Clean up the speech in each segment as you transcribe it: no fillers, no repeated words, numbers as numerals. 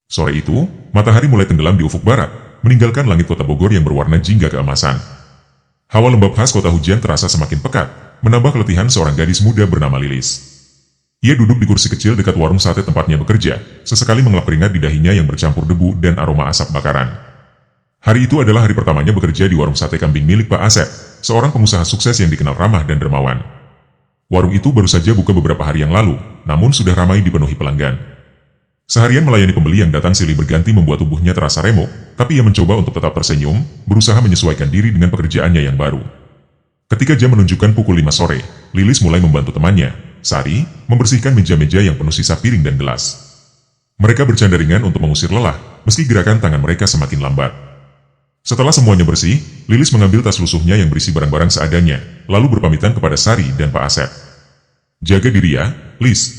Sore itu, matahari mulai tenggelam di ufuk barat, meninggalkan langit kota Bogor yang berwarna jingga keemasan. Hawa lembab khas kota hujan terasa semakin pekat, menambah keletihan seorang gadis muda bernama Lilis. Ia duduk di kursi kecil dekat warung sate tempatnya bekerja, sesekali mengelap keringat di dahinya yang bercampur debu dan aroma asap bakaran. Hari itu adalah hari pertamanya bekerja di warung sate kambing milik Pak Asep, seorang pengusaha sukses yang dikenal ramah dan dermawan. Warung itu baru saja buka beberapa hari yang lalu, namun sudah ramai dipenuhi pelanggan. Seharian melayani pembeli yang datang silih berganti membuat tubuhnya terasa remuk, tapi ia mencoba untuk tetap tersenyum, berusaha menyesuaikan diri dengan pekerjaannya yang baru. Ketika jam menunjukkan pukul 5 sore, Lilis mulai membantu temannya, Sari, membersihkan meja-meja yang penuh sisa piring dan gelas. Mereka bercanda ringan untuk mengusir lelah, meski gerakan tangan mereka semakin lambat. Setelah semuanya bersih, Lilis mengambil tas lusuhnya yang berisi barang-barang seadanya, lalu berpamitan kepada Sari dan Pak Asep. "Jaga diri ya, Lis.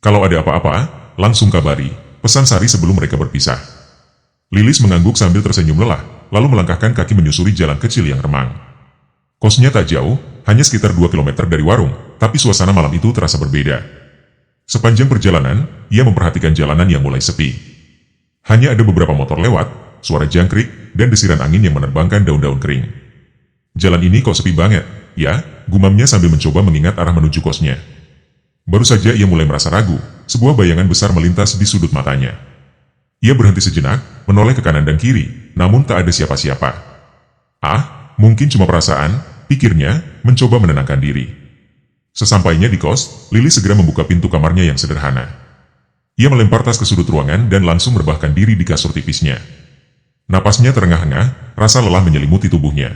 Kalau ada apa-apa, langsung kabari," pesan Sari sebelum mereka berpisah. Lilis mengangguk sambil tersenyum lelah, lalu melangkahkan kaki menyusuri jalan kecil yang remang. Kosnya tak jauh, hanya sekitar 2 kilometer dari warung, tapi suasana malam itu terasa berbeda. Sepanjang perjalanan, ia memperhatikan jalanan yang mulai sepi. Hanya ada beberapa motor lewat, suara jangkrik, dan desiran angin yang menerbangkan daun-daun kering. "Jalan ini kok sepi banget, ya?" gumamnya sambil mencoba mengingat arah menuju kosnya. Baru saja ia mulai merasa ragu, sebuah bayangan besar melintas di sudut matanya. Ia berhenti sejenak, menoleh ke kanan dan kiri, namun tak ada siapa-siapa. Mungkin cuma perasaan, pikirnya, mencoba menenangkan diri. Sesampainya di kos, Lili segera membuka pintu kamarnya yang sederhana. Ia melempar tas ke sudut ruangan dan langsung merebahkan diri di kasur tipisnya. Napasnya terengah-engah, rasa lelah menyelimuti tubuhnya.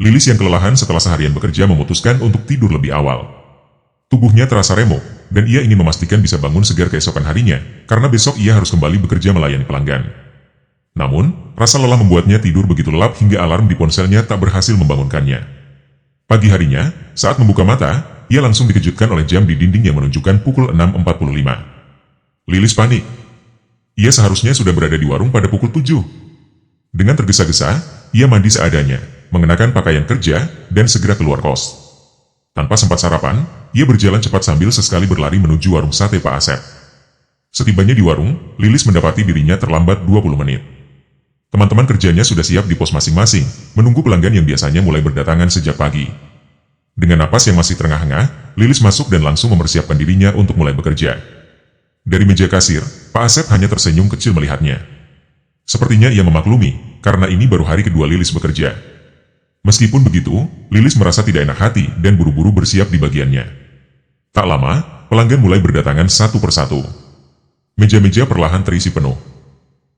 Lilis yang kelelahan setelah seharian bekerja memutuskan untuk tidur lebih awal. Tubuhnya terasa remuk, dan ia ingin memastikan bisa bangun segar keesokan harinya, karena besok ia harus kembali bekerja melayani pelanggan. Namun, rasa lelah membuatnya tidur begitu lelap hingga alarm di ponselnya tak berhasil membangunkannya. Pagi harinya, saat membuka mata, ia langsung dikejutkan oleh jam di dinding yang menunjukkan pukul 6.45. Lilis panik. Ia seharusnya sudah berada di warung pada pukul 7. Dengan tergesa-gesa, ia mandi seadanya, mengenakan pakaian kerja, dan segera keluar kos. Tanpa sempat sarapan, ia berjalan cepat sambil sesekali berlari menuju warung sate Pak Asep. Setibanya di warung, Lilis mendapati dirinya terlambat 20 menit. Teman-teman kerjanya sudah siap di pos masing-masing, menunggu pelanggan yang biasanya mulai berdatangan sejak pagi. Dengan napas yang masih terengah-engah, Lilis masuk dan langsung mempersiapkan dirinya untuk mulai bekerja. Dari meja kasir, Pak Asep hanya tersenyum kecil melihatnya. Sepertinya ia memaklumi, karena ini baru hari kedua Lilis bekerja. Meskipun begitu, Lilis merasa tidak enak hati dan buru-buru bersiap di bagiannya. Tak lama, pelanggan mulai berdatangan satu persatu. Meja-meja perlahan terisi penuh.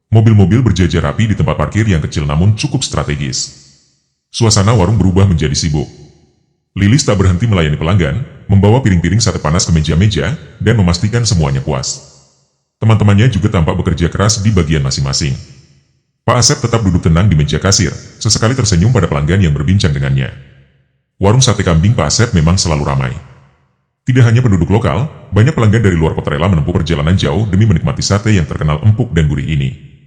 Mobil-mobil berjajar rapi di tempat parkir yang kecil namun cukup strategis. Suasana warung berubah menjadi sibuk. Lilis tak berhenti melayani pelanggan, membawa piring-piring sate panas ke meja-meja, dan memastikan semuanya puas. Teman-temannya juga tampak bekerja keras di bagian masing-masing. Pak Asep tetap duduk tenang di meja kasir, sesekali tersenyum pada pelanggan yang berbincang dengannya. Warung sate kambing Pak Asep memang selalu ramai. Tidak hanya penduduk lokal, banyak pelanggan dari luar kota rela menempuh perjalanan jauh demi menikmati sate yang terkenal empuk dan gurih ini.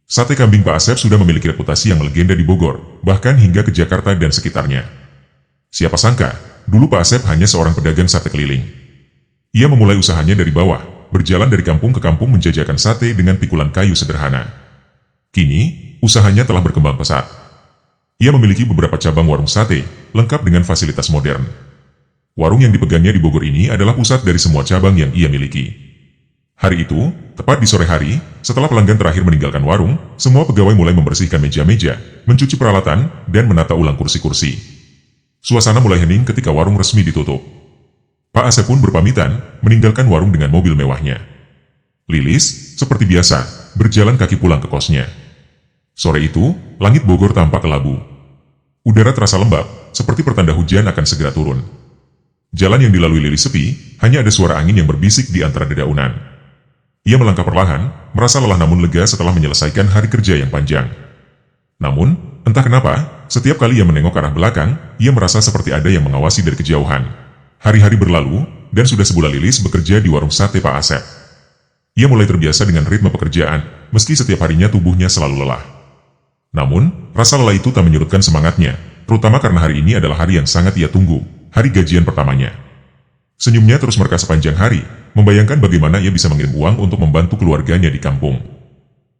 Sate kambing Pak Asep sudah memiliki reputasi yang melegenda di Bogor, bahkan hingga ke Jakarta dan sekitarnya. Siapa sangka, dulu Pak Asep hanya seorang pedagang sate keliling. Ia memulai usahanya dari bawah, berjalan dari kampung ke kampung menjajakan sate dengan pikulan kayu sederhana. Kini, usahanya telah berkembang pesat. Ia memiliki beberapa cabang warung sate, lengkap dengan fasilitas modern. Warung yang dipegangnya di Bogor ini adalah pusat dari semua cabang yang ia miliki. Hari itu, tepat di sore hari, setelah pelanggan terakhir meninggalkan warung, semua pegawai mulai membersihkan meja-meja, mencuci peralatan, dan menata ulang kursi-kursi. Suasana mulai hening ketika warung resmi ditutup. Pak Asep pun berpamitan, meninggalkan warung dengan mobil mewahnya. Lilis, seperti biasa, berjalan kaki pulang ke kosnya. Sore itu, langit Bogor tampak kelabu. Udara terasa lembab, seperti pertanda hujan akan segera turun. Jalan yang dilalui Lilis sepi, hanya ada suara angin yang berbisik di antara dedaunan. Ia melangkah perlahan, merasa lelah namun lega setelah menyelesaikan hari kerja yang panjang. Namun, entah kenapa, setiap kali ia menengok ke arah belakang, ia merasa seperti ada yang mengawasi dari kejauhan. Hari-hari berlalu, dan sudah sebulan Lilis bekerja di warung sate Pak Asep. Ia mulai terbiasa dengan ritme pekerjaan, meski setiap harinya tubuhnya selalu lelah. Namun, rasa lelah itu tak menyurutkan semangatnya, terutama karena hari ini adalah hari yang sangat ia tunggu, hari gajian pertamanya. Senyumnya terus mereka sepanjang hari, membayangkan bagaimana ia bisa mengirim uang untuk membantu keluarganya di kampung.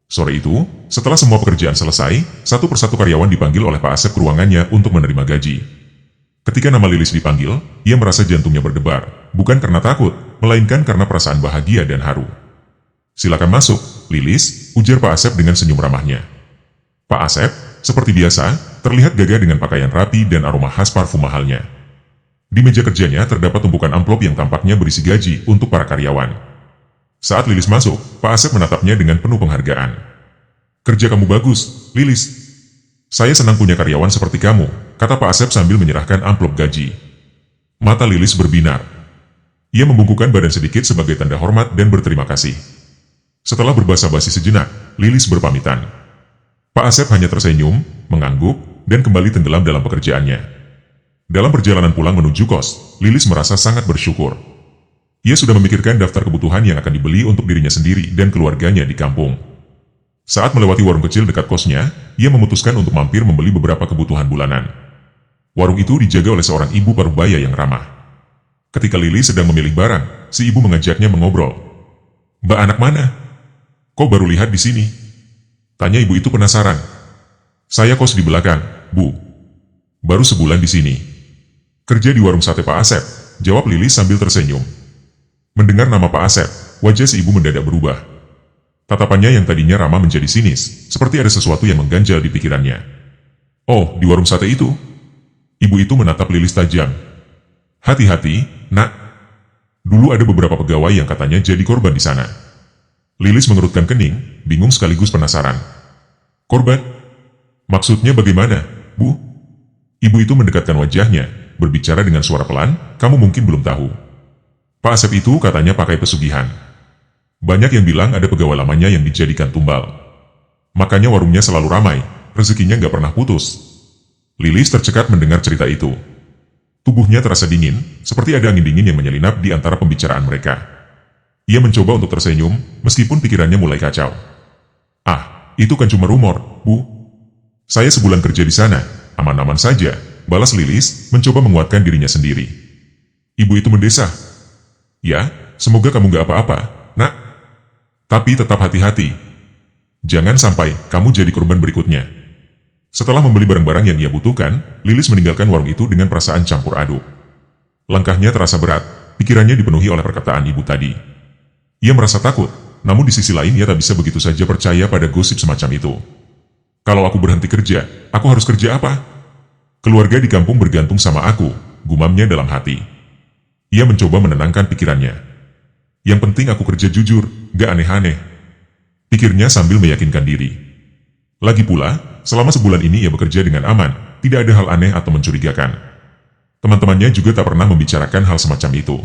Sore itu, setelah semua pekerjaan selesai, satu persatu karyawan dipanggil oleh Pak Asep ke ruangannya untuk menerima gaji. Ketika nama Lilis dipanggil, ia merasa jantungnya berdebar, bukan karena takut, melainkan karena perasaan bahagia dan haru. "Silakan masuk, Lilis," ujar Pak Asep dengan senyum ramahnya. Pak Asep, seperti biasa, terlihat gagah dengan pakaian rapi dan aroma khas parfum mahalnya. Di meja kerjanya terdapat tumpukan amplop yang tampaknya berisi gaji untuk para karyawan. Saat Lilis masuk, Pak Asep menatapnya dengan penuh penghargaan. "Kerja kamu bagus, Lilis. Saya senang punya karyawan seperti kamu," kata Pak Asep sambil menyerahkan amplop gaji. Mata Lilis berbinar. Ia membungkukkan badan sedikit sebagai tanda hormat dan berterima kasih. Setelah berbasa-basi sejenak, Lilis berpamitan. Pak Asep hanya tersenyum, mengangguk, dan kembali tenggelam dalam pekerjaannya. Dalam perjalanan pulang menuju kos, Lilis merasa sangat bersyukur. Ia sudah memikirkan daftar kebutuhan yang akan dibeli untuk dirinya sendiri dan keluarganya di kampung. Saat melewati warung kecil dekat kosnya, ia memutuskan untuk mampir membeli beberapa kebutuhan bulanan. Warung itu dijaga oleh seorang ibu parubaya yang ramah. Ketika Lilis sedang memilih barang, si ibu mengajaknya mengobrol. "Mbak anak mana? Kok baru lihat di sini?" tanya ibu itu penasaran. "Saya kos di belakang, Bu. Baru sebulan di sini." "Kerja di warung sate Pak Asep," jawab Lilis sambil tersenyum. Mendengar nama Pak Asep, wajah si ibu mendadak berubah. Tatapannya yang tadinya ramah menjadi sinis, seperti ada sesuatu yang mengganjal di pikirannya. "Oh, di warung sate itu?" Ibu itu menatap Lilis tajam. "Hati-hati, Nak. Dulu ada beberapa pegawai yang katanya jadi korban di sana." Lilis mengerutkan kening, bingung sekaligus penasaran. "Korban? Maksudnya bagaimana, Bu?" Ibu itu mendekatkan wajahnya, berbicara dengan suara pelan, "Kamu mungkin belum tahu. Pak Asep itu katanya pakai pesugihan. Banyak yang bilang ada pegawai lamanya yang dijadikan tumbal. Makanya warungnya selalu ramai, rezekinya nggak pernah putus." Lilis tercekat mendengar cerita itu. Tubuhnya terasa dingin, seperti ada angin dingin yang menyelinap di antara pembicaraan mereka. Ia mencoba untuk tersenyum, meskipun pikirannya mulai kacau. "Ah, itu kan cuma rumor, Bu. Saya sebulan kerja di sana, aman-aman saja," balas Lilis, mencoba menguatkan dirinya sendiri. Ibu itu mendesah. "Ya, semoga kamu gak apa-apa, Nak. Tapi tetap hati-hati. Jangan sampai kamu jadi korban berikutnya." Setelah membeli barang-barang yang ia butuhkan, Lilis meninggalkan warung itu dengan perasaan campur aduk. Langkahnya terasa berat, pikirannya dipenuhi oleh perkataan ibu tadi. Ia merasa takut, namun di sisi lain ia tak bisa begitu saja percaya pada gosip semacam itu. "Kalau aku berhenti kerja, aku harus kerja apa? Keluarga di kampung bergantung sama aku," gumamnya dalam hati. Ia mencoba menenangkan pikirannya. "Yang penting aku kerja jujur, gak aneh-aneh," pikirnya sambil meyakinkan diri. Lagi pula, selama sebulan ini ia bekerja dengan aman, tidak ada hal aneh atau mencurigakan. Teman-temannya juga tak pernah membicarakan hal semacam itu.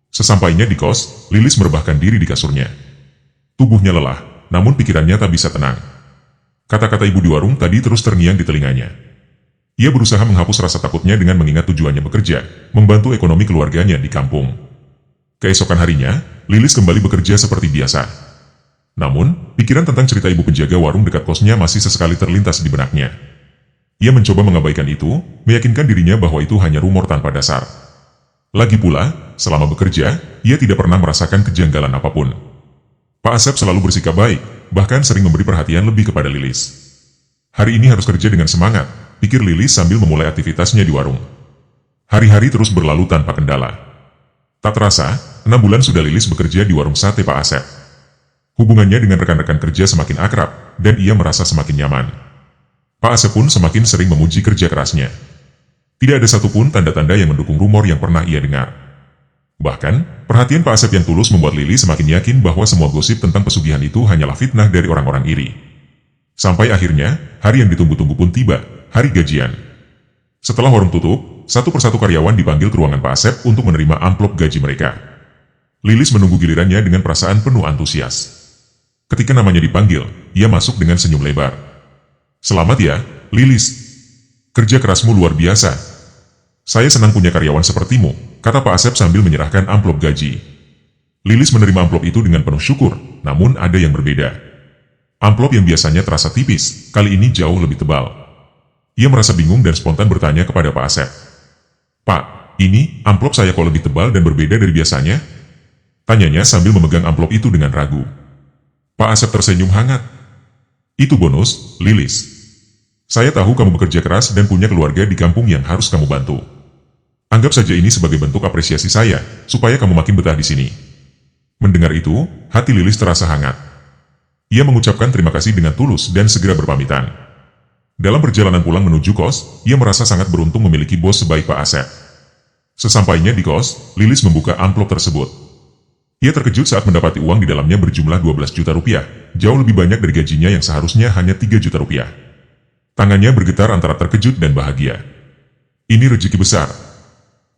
Sesampainya di kos, Lilis merebahkan diri di kasurnya. Tubuhnya lelah, namun pikirannya tak bisa tenang. Kata-kata ibu di warung tadi terus terngiang di telinganya. Ia berusaha menghapus rasa takutnya dengan mengingat tujuannya bekerja, membantu ekonomi keluarganya di kampung. Keesokan harinya, Lilis kembali bekerja seperti biasa. Namun, pikiran tentang cerita ibu penjaga warung dekat kosnya masih sesekali terlintas di benaknya. Ia mencoba mengabaikan itu, meyakinkan dirinya bahwa itu hanya rumor tanpa dasar. Lagi pula, selama bekerja, ia tidak pernah merasakan kejanggalan apapun. Pak Asep selalu bersikap baik, bahkan sering memberi perhatian lebih kepada Lilis. Hari ini harus kerja dengan semangat, pikir Lilis sambil memulai aktivitasnya di warung. Hari-hari terus berlalu tanpa kendala. Tak terasa, 6 bulan sudah Lilis bekerja di warung sate Pak Asep. Hubungannya dengan rekan-rekan kerja semakin akrab, dan ia merasa semakin nyaman. Pak Asep pun semakin sering memuji kerja kerasnya. Tidak ada satupun tanda-tanda yang mendukung rumor yang pernah ia dengar. Bahkan, perhatian Pak Asep yang tulus membuat Lili semakin yakin bahwa semua gosip tentang pesugihan itu hanyalah fitnah dari orang-orang iri. Sampai akhirnya, hari yang ditunggu-tunggu pun tiba, hari gajian. Setelah warung tutup, satu persatu karyawan dipanggil ke ruangan Pak Asep untuk menerima amplop gaji mereka. Lilis menunggu gilirannya dengan perasaan penuh antusias. Ketika namanya dipanggil, ia masuk dengan senyum lebar. "Selamat ya, Lilis. Kerja kerasmu luar biasa. Saya senang punya karyawan sepertimu," kata Pak Asep sambil menyerahkan amplop gaji. Lilis menerima amplop itu dengan penuh syukur, namun ada yang berbeda. Amplop yang biasanya terasa tipis, kali ini jauh lebih tebal. Ia merasa bingung dan spontan bertanya kepada Pak Asep. "Pak, ini amplop saya kok lebih tebal dan berbeda dari biasanya?" tanyanya sambil memegang amplop itu dengan ragu. Pak Asep tersenyum hangat. Itu bonus, Lilis. Saya tahu kamu bekerja keras dan punya keluarga di kampung yang harus kamu bantu. Anggap saja ini sebagai bentuk apresiasi saya, supaya kamu makin betah di sini. Mendengar itu, hati Lilis terasa hangat. Ia mengucapkan terima kasih dengan tulus dan segera berpamitan. Dalam perjalanan pulang menuju kos, ia merasa sangat beruntung memiliki bos sebaik Pak Asep. Sesampainya di kos, Lilis membuka amplop tersebut. Ia terkejut saat mendapati uang di dalamnya berjumlah 12 juta rupiah, jauh lebih banyak dari gajinya yang seharusnya hanya 3 juta rupiah. Tangannya bergetar antara terkejut dan bahagia. Ini rezeki besar.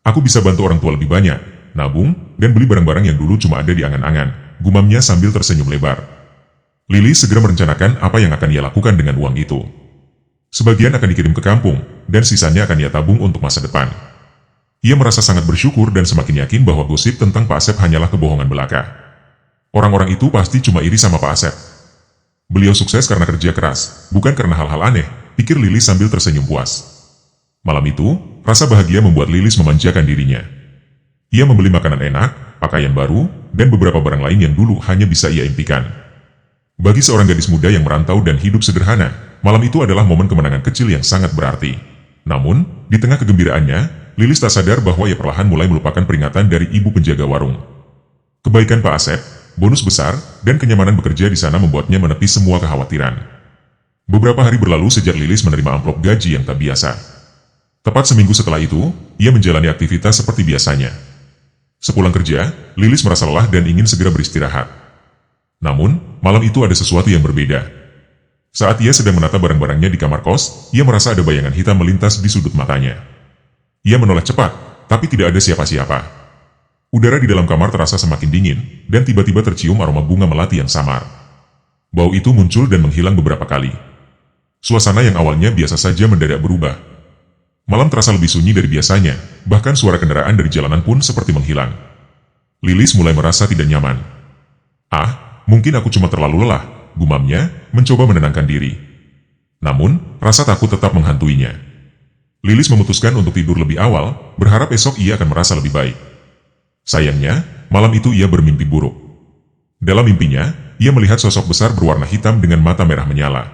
Aku bisa bantu orang tua lebih banyak, nabung, dan beli barang-barang yang dulu cuma ada di angan-angan, gumamnya sambil tersenyum lebar. Lilis segera merencanakan apa yang akan ia lakukan dengan uang itu. Sebagian akan dikirim ke kampung, dan sisanya akan ia tabung untuk masa depan. Ia merasa sangat bersyukur dan semakin yakin bahwa gosip tentang Pak Asep hanyalah kebohongan belaka. Orang-orang itu pasti cuma iri sama Pak Asep. Beliau sukses karena kerja keras, bukan karena hal-hal aneh, pikir Lilis sambil tersenyum puas. Malam itu, rasa bahagia membuat Lilis memanjakan dirinya. Ia membeli makanan enak, pakaian baru, dan beberapa barang lain yang dulu hanya bisa ia impikan. Bagi seorang gadis muda yang merantau dan hidup sederhana, malam itu adalah momen kemenangan kecil yang sangat berarti. Namun, di tengah kegembiraannya, Lilis tak sadar bahwa ia perlahan mulai melupakan peringatan dari ibu penjaga warung. Kebaikan Pak Asep, bonus besar, dan kenyamanan bekerja di sana membuatnya menepi semua kekhawatiran. Beberapa hari berlalu sejak Lilis menerima amplop gaji yang tak biasa. Tepat seminggu setelah itu, ia menjalani aktivitas seperti biasanya. Sepulang kerja, Lilis merasa lelah dan ingin segera beristirahat. Namun, malam itu ada sesuatu yang berbeda. Saat ia sedang menata barang-barangnya di kamar kos, ia merasa ada bayangan hitam melintas di sudut matanya. Ia menoleh cepat, tapi tidak ada siapa-siapa. Udara di dalam kamar terasa semakin dingin, dan tiba-tiba tercium aroma bunga melati yang samar. Bau itu muncul dan menghilang beberapa kali. Suasana yang awalnya biasa saja mendadak berubah. Malam terasa lebih sunyi dari biasanya, bahkan suara kendaraan dari jalanan pun seperti menghilang. Lilis mulai merasa tidak nyaman. Mungkin aku cuma terlalu lelah, gumamnya, mencoba menenangkan diri. Namun, rasa takut tetap menghantuinya. Lilis memutuskan untuk tidur lebih awal, berharap esok ia akan merasa lebih baik. Sayangnya, malam itu ia bermimpi buruk. Dalam mimpinya, ia melihat sosok besar berwarna hitam dengan mata merah menyala.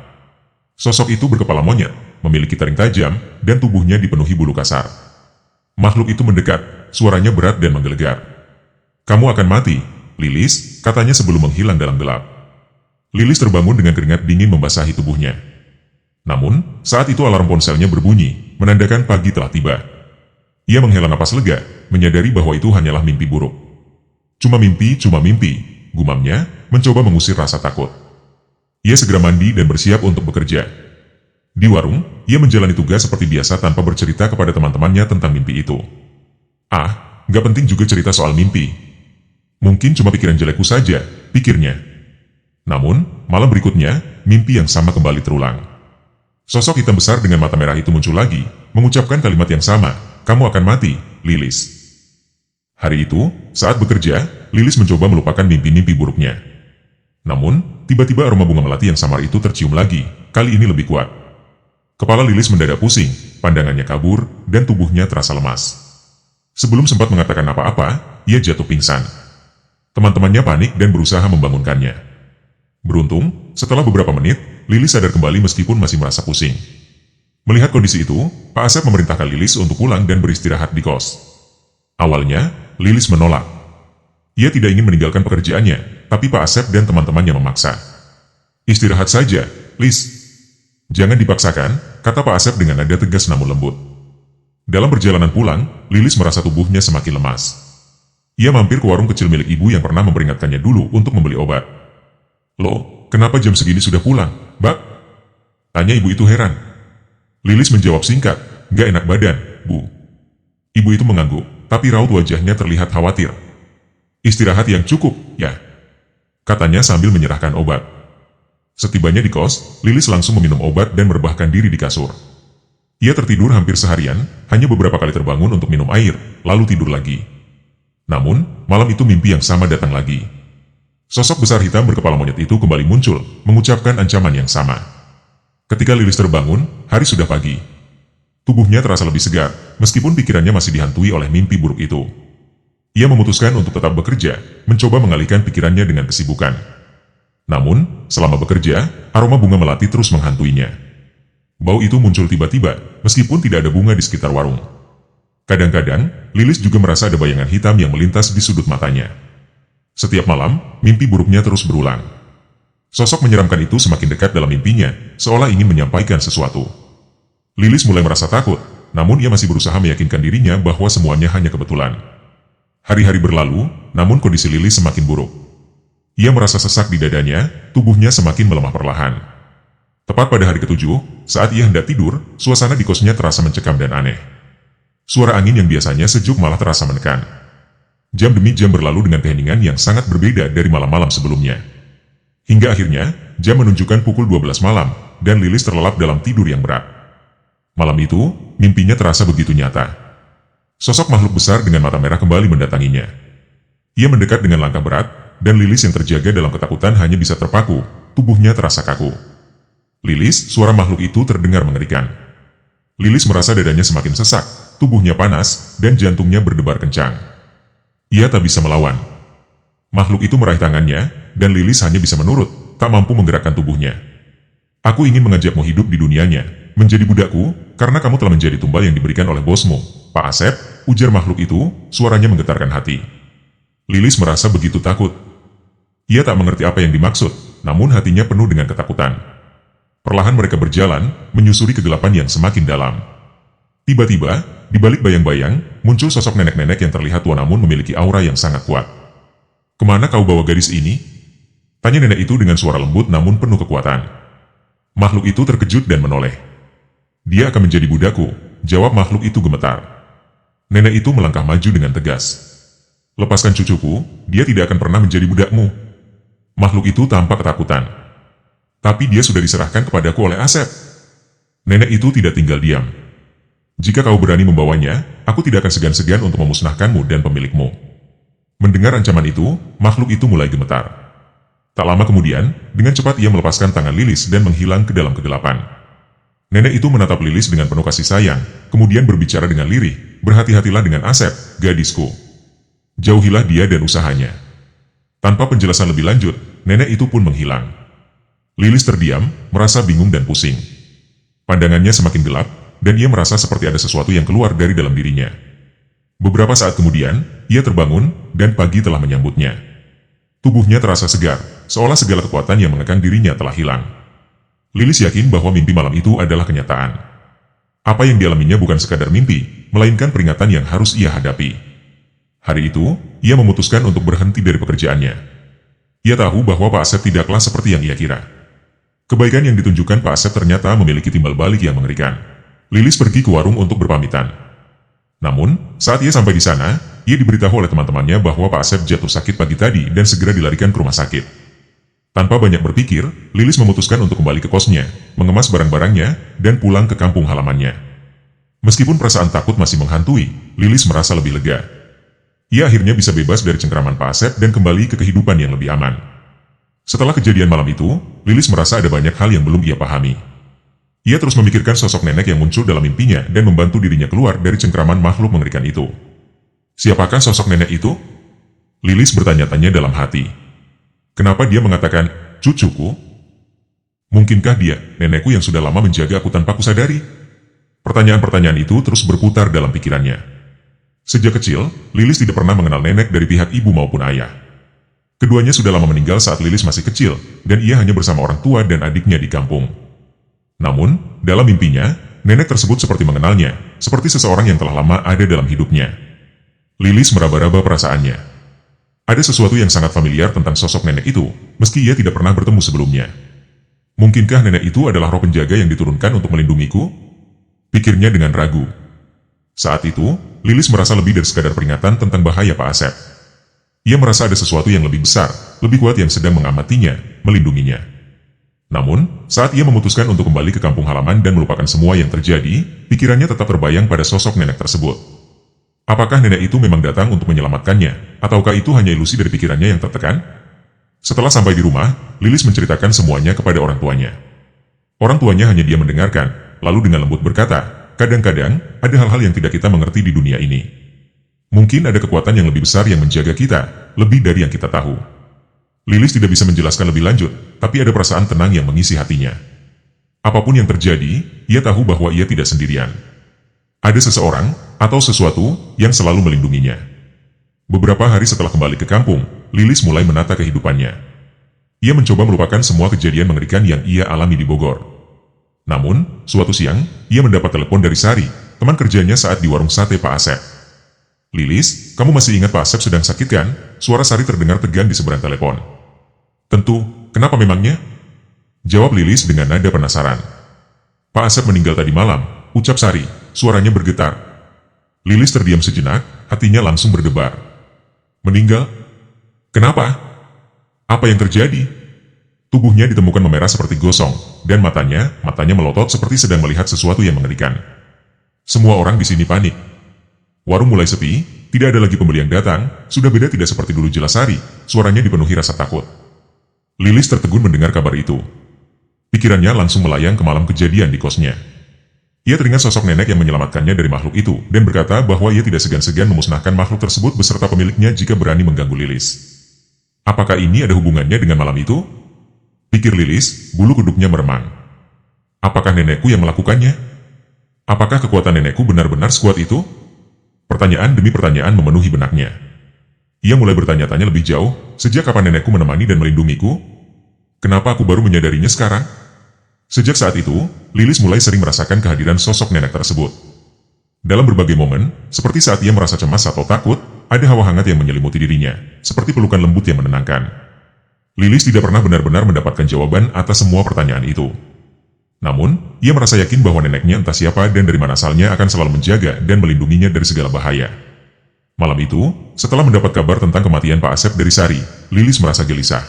Sosok itu berkepala monyet, memiliki taring tajam, dan tubuhnya dipenuhi bulu kasar. Makhluk itu mendekat, suaranya berat dan menggelegar. "Kamu akan mati, Lilis," katanya sebelum menghilang dalam gelap. Lilis terbangun dengan keringat dingin membasahi tubuhnya. Namun, saat itu alarm ponselnya berbunyi, menandakan pagi telah tiba. Ia menghela napas lega, menyadari bahwa itu hanyalah mimpi buruk. Cuma mimpi, gumamnya, mencoba mengusir rasa takut. Ia segera mandi dan bersiap untuk bekerja. Di warung, ia menjalani tugas seperti biasa tanpa bercerita kepada teman-temannya tentang mimpi itu. Gak penting juga cerita soal mimpi. Mungkin cuma pikiran jelekku saja, pikirnya. Namun, malam berikutnya, mimpi yang sama kembali terulang. Sosok hitam besar dengan mata merah itu muncul lagi, mengucapkan kalimat yang sama, "Kamu akan mati, Lilis." Hari itu, saat bekerja, Lilis mencoba melupakan mimpi-mimpi buruknya. Namun, tiba-tiba aroma bunga melati yang samar itu tercium lagi, kali ini lebih kuat. Kepala Lilis mendadak pusing, pandangannya kabur, dan tubuhnya terasa lemas. Sebelum sempat mengatakan apa-apa, ia jatuh pingsan. Teman-temannya panik dan berusaha membangunkannya. Beruntung, setelah beberapa menit, Lilis sadar kembali meskipun masih merasa pusing. Melihat kondisi itu, Pak Asep memerintahkan Lilis untuk pulang dan beristirahat di kos. Awalnya, Lilis menolak. Ia tidak ingin meninggalkan pekerjaannya, tapi Pak Asep dan teman-temannya memaksa. "Istirahat saja, Lis." "Jangan dipaksakan," kata Pak Asep dengan nada tegas namun lembut. Dalam perjalanan pulang, Lilis merasa tubuhnya semakin lemas. Ia mampir ke warung kecil milik ibu yang pernah memperingatkannya dulu untuk membeli obat. "Loh, kenapa jam segini sudah pulang, Mbak?" tanya ibu itu heran. Lilis menjawab singkat, "Gak enak badan, Bu." Ibu itu mengangguk, tapi raut wajahnya terlihat khawatir. "Istirahat yang cukup, ya," katanya sambil menyerahkan obat. Setibanya di kos, Lilis langsung meminum obat dan merebahkan diri di kasur. Ia tertidur hampir seharian, hanya beberapa kali terbangun untuk minum air, lalu tidur lagi. Namun, malam itu mimpi yang sama datang lagi. Sosok besar hitam berkepala monyet itu kembali muncul, mengucapkan ancaman yang sama. Ketika Lilis terbangun, hari sudah pagi. Tubuhnya terasa lebih segar, meskipun pikirannya masih dihantui oleh mimpi buruk itu. Ia memutuskan untuk tetap bekerja, mencoba mengalihkan pikirannya dengan kesibukan. Namun, selama bekerja, aroma bunga melati terus menghantuinya. Bau itu muncul tiba-tiba, meskipun tidak ada bunga di sekitar warung. Kadang-kadang, Lilis juga merasa ada bayangan hitam yang melintas di sudut matanya. Setiap malam, mimpi buruknya terus berulang. Sosok menyeramkan itu semakin dekat dalam mimpinya, seolah ingin menyampaikan sesuatu. Lilis mulai merasa takut, namun ia masih berusaha meyakinkan dirinya bahwa semuanya hanya kebetulan. Hari-hari berlalu, namun kondisi Lilis semakin buruk. Ia merasa sesak di dadanya, tubuhnya semakin melemah perlahan. Tepat pada hari ketujuh, saat ia hendak tidur, suasana di kosnya terasa mencekam dan aneh. Suara angin yang biasanya sejuk malah terasa menekan. Jam demi jam berlalu dengan keheningan yang sangat berbeda dari malam-malam sebelumnya. Hingga akhirnya, jam menunjukkan pukul 12 malam, dan Lilis terlelap dalam tidur yang berat. Malam itu, mimpinya terasa begitu nyata. Sosok makhluk besar dengan mata merah kembali mendatanginya. Ia mendekat dengan langkah berat, dan Lilis yang terjaga dalam ketakutan hanya bisa terpaku, tubuhnya terasa kaku. Lilis, suara makhluk itu terdengar mengerikan. Lilis merasa dadanya semakin sesak, tubuhnya panas, dan jantungnya berdebar kencang. Ia tak bisa melawan. Makhluk itu meraih tangannya, dan Lilis hanya bisa menurut, tak mampu menggerakkan tubuhnya. Aku ingin mengajakmu hidup di dunianya, menjadi budakku, karena kamu telah menjadi tumbal yang diberikan oleh bosmu, Pak Asep, ujar makhluk itu, suaranya menggetarkan hati. Lilis merasa begitu takut. Ia tak mengerti apa yang dimaksud, namun hatinya penuh dengan ketakutan. Perlahan mereka berjalan, menyusuri kegelapan yang semakin dalam. Tiba-tiba, di balik bayang-bayang, muncul sosok nenek-nenek yang terlihat tua namun memiliki aura yang sangat kuat. "Kemana kau bawa gadis ini?" tanya nenek itu dengan suara lembut namun penuh kekuatan. Makhluk itu terkejut dan menoleh. "Dia akan menjadi budakku," jawab makhluk itu gemetar. Nenek itu melangkah maju dengan tegas. "Lepaskan cucuku, dia tidak akan pernah menjadi budakmu." Makhluk itu tampak ketakutan. "Tapi dia sudah diserahkan kepadaku oleh Asep." Nenek itu tidak tinggal diam. "Jika kau berani membawanya, aku tidak akan segan-segan untuk memusnahkanmu dan pemilikmu." Mendengar ancaman itu, makhluk itu mulai gemetar. Tak lama kemudian, dengan cepat ia melepaskan tangan Lilis dan menghilang ke dalam kegelapan. Nenek itu menatap Lilis dengan penuh kasih sayang, kemudian berbicara dengan lirih, "Berhati-hatilah dengan Asep, gadisku. Jauhilah dia dan usahanya." Tanpa penjelasan lebih lanjut, nenek itu pun menghilang. Lilis terdiam, merasa bingung dan pusing. Pandangannya semakin gelap, dan ia merasa seperti ada sesuatu yang keluar dari dalam dirinya. Beberapa saat kemudian, ia terbangun, dan pagi telah menyambutnya. Tubuhnya terasa segar, seolah segala kekuatan yang mengekang dirinya telah hilang. Lilis yakin bahwa mimpi malam itu adalah kenyataan. Apa yang dialaminya bukan sekadar mimpi, melainkan peringatan yang harus ia hadapi. Hari itu, ia memutuskan untuk berhenti dari pekerjaannya. Ia tahu bahwa Pak Asep tidaklah seperti yang ia kira. Kebaikan yang ditunjukkan Pak Asep ternyata memiliki timbal balik yang mengerikan. Lilis pergi ke warung untuk berpamitan. Namun, saat ia sampai di sana, ia diberitahu oleh teman-temannya bahwa Pak Asep jatuh sakit pagi tadi dan segera dilarikan ke rumah sakit. Tanpa banyak berpikir, Lilis memutuskan untuk kembali ke kosnya, mengemas barang-barangnya, dan pulang ke kampung halamannya. Meskipun perasaan takut masih menghantui, Lilis merasa lebih lega. Ia akhirnya bisa bebas dari cengkraman Pak Asep dan kembali ke kehidupan yang lebih aman. Setelah kejadian malam itu, Lilis merasa ada banyak hal yang belum ia pahami. Ia terus memikirkan sosok nenek yang muncul dalam mimpinya dan membantu dirinya keluar dari cengkraman makhluk mengerikan itu. Siapakah sosok nenek itu? Lilis bertanya-tanya dalam hati. Kenapa dia mengatakan, "Cucuku"? Mungkinkah dia, nenekku yang sudah lama menjaga aku tanpa kusadari? Pertanyaan-pertanyaan itu terus berputar dalam pikirannya. Sejak kecil, Lilis tidak pernah mengenal nenek dari pihak ibu maupun ayah. Keduanya sudah lama meninggal saat Lilis masih kecil, dan ia hanya bersama orang tua dan adiknya di kampung. Namun, dalam mimpinya, nenek tersebut seperti mengenalnya, seperti seseorang yang telah lama ada dalam hidupnya. Lilis meraba-raba perasaannya. Ada sesuatu yang sangat familiar tentang sosok nenek itu, meski ia tidak pernah bertemu sebelumnya. Mungkinkah nenek itu adalah roh penjaga yang diturunkan untuk melindungiku? Pikirnya dengan ragu. Saat itu, Lilis merasa lebih dari sekadar peringatan tentang bahaya Pak Asep. Ia merasa ada sesuatu yang lebih besar, lebih kuat yang sedang mengamatinya, melindunginya. Namun, saat ia memutuskan untuk kembali ke kampung halaman dan melupakan semua yang terjadi, pikirannya tetap terbayang pada sosok nenek tersebut. Apakah nenek itu memang datang untuk menyelamatkannya, ataukah itu hanya ilusi dari pikirannya yang tertekan? Setelah sampai di rumah, Lilis menceritakan semuanya kepada orang tuanya. Orang tuanya hanya diam mendengarkan, lalu dengan lembut berkata, "Kadang-kadang, ada hal-hal yang tidak kita mengerti di dunia ini. Mungkin ada kekuatan yang lebih besar yang menjaga kita, lebih dari yang kita tahu." Lilis tidak bisa menjelaskan lebih lanjut, tapi ada perasaan tenang yang mengisi hatinya. Apapun yang terjadi, ia tahu bahwa ia tidak sendirian. Ada seseorang atau sesuatu yang selalu melindunginya. Beberapa hari setelah kembali ke kampung, Lilis mulai menata kehidupannya. Ia mencoba melupakan semua kejadian mengerikan yang ia alami di Bogor. Namun, suatu siang, ia mendapat telepon dari Sari, teman kerjanya saat di warung sate Pak Asep. "Lilis, kamu masih ingat Pak Asep sedang sakit kan?" Suara Sari terdengar tegang di seberang telepon. "Tentu, kenapa memangnya?" Jawab Lilis dengan nada penasaran. "Pak Asep meninggal tadi malam," ucap Sari, suaranya bergetar. Lilis terdiam sejenak, hatinya langsung berdebar. "Meninggal? Kenapa? Apa yang terjadi?" Tubuhnya ditemukan memerah seperti gosong, dan matanya melotot seperti sedang melihat sesuatu yang mengerikan. Semua orang di sini panik. Warung mulai sepi, tidak ada lagi pembeli yang datang, sudah beda tidak seperti dulu, jelas Sari, suaranya dipenuhi rasa takut. Lilis tertegun mendengar kabar itu. Pikirannya langsung melayang ke malam kejadian di kosnya. Ia teringat sosok nenek yang menyelamatkannya dari makhluk itu, dan berkata bahwa ia tidak segan-segan memusnahkan makhluk tersebut beserta pemiliknya jika berani mengganggu Lilis. Apakah ini ada hubungannya dengan malam itu? Pikir Lilis, bulu kuduknya meremang. Apakah nenekku yang melakukannya? Apakah kekuatan nenekku benar-benar sekuat itu? Pertanyaan demi pertanyaan memenuhi benaknya. Ia mulai bertanya-tanya lebih jauh, sejak kapan nenekku menemani dan melindungiku? Kenapa aku baru menyadarinya sekarang? Sejak saat itu, Lilis mulai sering merasakan kehadiran sosok nenek tersebut. Dalam berbagai momen, seperti saat ia merasa cemas atau takut, ada hawa hangat yang menyelimuti dirinya, seperti pelukan lembut yang menenangkan. Lilis tidak pernah benar-benar mendapatkan jawaban atas semua pertanyaan itu. Namun, ia merasa yakin bahwa neneknya entah siapa dan dari mana asalnya akan selalu menjaga dan melindunginya dari segala bahaya. Malam itu, setelah mendapat kabar tentang kematian Pak Asep dari Sari, Lilis merasa gelisah.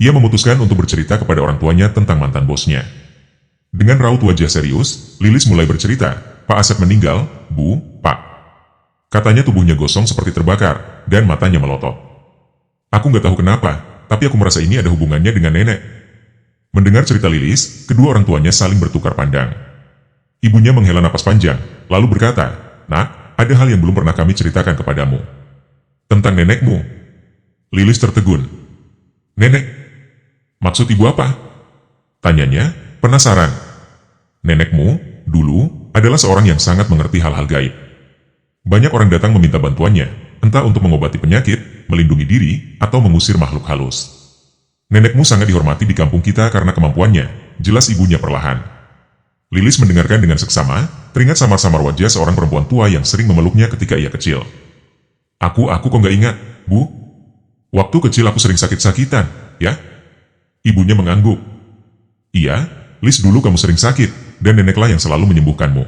Ia memutuskan untuk bercerita kepada orang tuanya tentang mantan bosnya. Dengan raut wajah serius, Lilis mulai bercerita, "Pak Asep meninggal, Bu, Pak." Katanya tubuhnya gosong seperti terbakar, dan matanya melotot. "Aku nggak tahu kenapa, tapi aku merasa ini ada hubungannya dengan nenek." Mendengar cerita Lilis, kedua orang tuanya saling bertukar pandang. Ibunya menghela napas panjang, lalu berkata, "Nak, ada hal yang belum pernah kami ceritakan kepadamu." "Tentang nenekmu?" Lilis tertegun. "Nenek? Maksud ibu apa?" Tanyanya, penasaran. "Nenekmu, dulu, adalah seorang yang sangat mengerti hal-hal gaib. Banyak orang datang meminta bantuannya, entah untuk mengobati penyakit, melindungi diri, atau mengusir makhluk halus. Nenekmu sangat dihormati di kampung kita karena kemampuannya," jelas ibunya perlahan. Lilis mendengarkan dengan seksama, teringat samar-samar wajah seorang perempuan tua yang sering memeluknya ketika ia kecil. Aku kok nggak ingat, Bu? Waktu kecil aku sering sakit-sakitan, ya?" Ibunya mengangguk. "Iya, Lis, dulu kamu sering sakit, dan neneklah yang selalu menyembuhkanmu.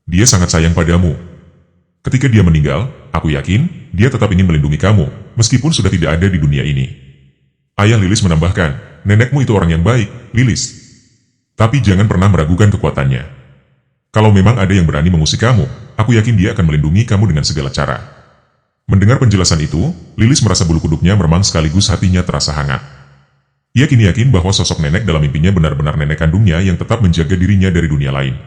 Dia sangat sayang padamu. Ketika dia meninggal, aku yakin dia tetap ingin melindungi kamu, meskipun sudah tidak ada di dunia ini." Ayah Lilis menambahkan, "Nenekmu itu orang yang baik, Lilis. Tapi jangan pernah meragukan kekuatannya. Kalau memang ada yang berani mengusik kamu, aku yakin dia akan melindungi kamu dengan segala cara." Mendengar penjelasan itu, Lilis merasa bulu kuduknya meremang sekaligus hatinya terasa hangat. Ia kini yakin bahwa sosok nenek dalam mimpinya benar-benar nenek kandungnya yang tetap menjaga dirinya dari dunia lain.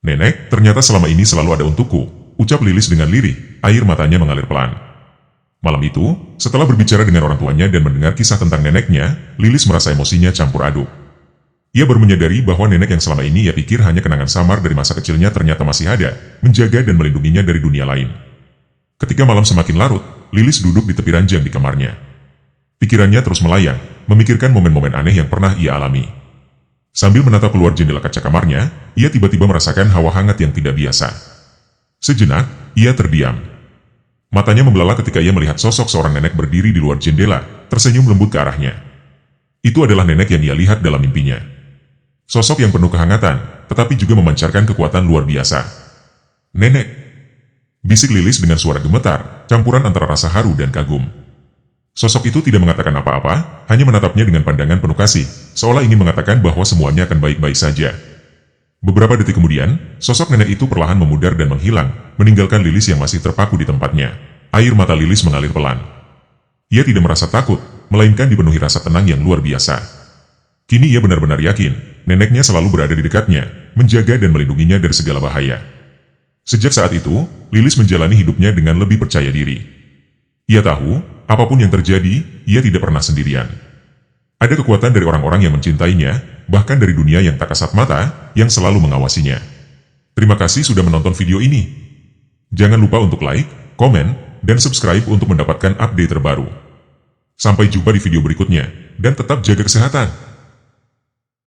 "Nenek, ternyata selama ini selalu ada untukku," ucap Lilis dengan lirih, air matanya mengalir pelan. Malam itu, setelah berbicara dengan orang tuanya dan mendengar kisah tentang neneknya, Lilis merasa emosinya campur aduk. Ia baru menyadari bahwa nenek yang selama ini ia pikir hanya kenangan samar dari masa kecilnya ternyata masih ada, menjaga dan melindunginya dari dunia lain. Ketika malam semakin larut, Lilis duduk di tepi ranjang di kamarnya. Pikirannya terus melayang, memikirkan momen-momen aneh yang pernah ia alami. Sambil menatap keluar jendela kaca kamarnya, ia tiba-tiba merasakan hawa hangat yang tidak biasa. Sejenak, ia terdiam. Matanya membelalak ketika ia melihat sosok seorang nenek berdiri di luar jendela, tersenyum lembut ke arahnya. Itu adalah nenek yang ia lihat dalam mimpinya. Sosok yang penuh kehangatan, tetapi juga memancarkan kekuatan luar biasa. "Nenek!" bisik Lilis dengan suara gemetar, campuran antara rasa haru dan kagum. Sosok itu tidak mengatakan apa-apa, hanya menatapnya dengan pandangan penuh kasih, seolah ingin mengatakan bahwa semuanya akan baik-baik saja. Beberapa detik kemudian, sosok nenek itu perlahan memudar dan menghilang, meninggalkan Lilis yang masih terpaku di tempatnya. Air mata Lilis mengalir pelan. Ia tidak merasa takut, melainkan dipenuhi rasa tenang yang luar biasa. Kini ia benar-benar yakin, neneknya selalu berada di dekatnya, menjaga dan melindunginya dari segala bahaya. Sejak saat itu, Lilis menjalani hidupnya dengan lebih percaya diri. Ia tahu, apapun yang terjadi, ia tidak pernah sendirian. Ada kekuatan dari orang-orang yang mencintainya, bahkan dari dunia yang tak kasat mata, yang selalu mengawasinya. Terima kasih sudah menonton video ini. Jangan lupa untuk like, komen, dan subscribe untuk mendapatkan update terbaru. Sampai jumpa di video berikutnya, dan tetap jaga kesehatan.